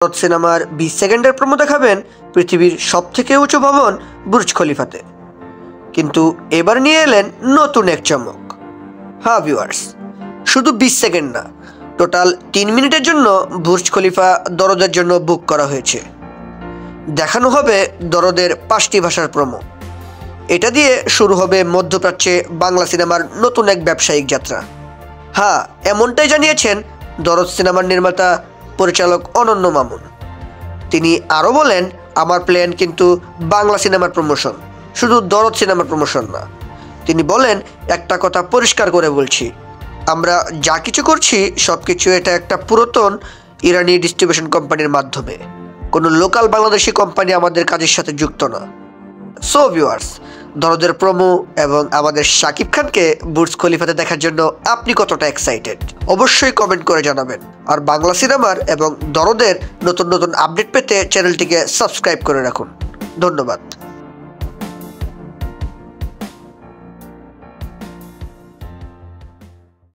সিনেমার 20 সেকেন্ডের প্রোমো দেখাবেন পৃথিবীর সবথেকে উঁচু ভবন বুর্জ খলিফাতে। কিন্তু এবার নিয়ে এলেন নতুন এক চমক। হ্যাঁ ভিউয়ার্স, শুধু 20 সেকেন্ড না, টোটাল 3 মিনিটের জন্য বুর্জ খলিফা দরদের জন্য বুক করা হয়েছে। দেখানো হবে দরদের 5টি ভাষার প্রোমো। এটা দিয়ে শুরু হবে মধ্যপ্রাচ্যে বাংলা সিনেমার নতুন এক ব্যবসায়িক যাত্রা। হ্যাঁ, এমনটাই জানিয়েছেন দরদ সিনেমার নির্মাতা পরিচালক অনন্য মামুন। তিনি আরও বলেন, আমার প্ল্যান কিন্তু বাংলা সিনেমার প্রমোশন, শুধু দরদ সিনেমার প্রমোশন না। তিনি বলেন, একটা কথা পরিষ্কার করে বলছি, আমরা যা কিছু করছি সব কিছু এটা একটা পুরাতন ইরানি ডিস্ট্রিবিউশন কোম্পানির মাধ্যমে। কোনো লোকাল বাংলাদেশি কোম্পানি আমাদের কাজের সাথে যুক্ত না। সো ভিউয়ার্স, দরদের প্রোমো এবং আমাদের শাকিব খানকে বুর্জ খলিফাতে দেখার জন্য আপনি কতটা এক্সাইটেড অবশ্যই কমেন্ট করে জানাবেন। আর বাংলা সিনেমার এবং দরদের নতুন নতুন আপডেট পেতে চ্যানেলটিকে সাবস্ক্রাইব করে রাখুন। ধন্যবাদ।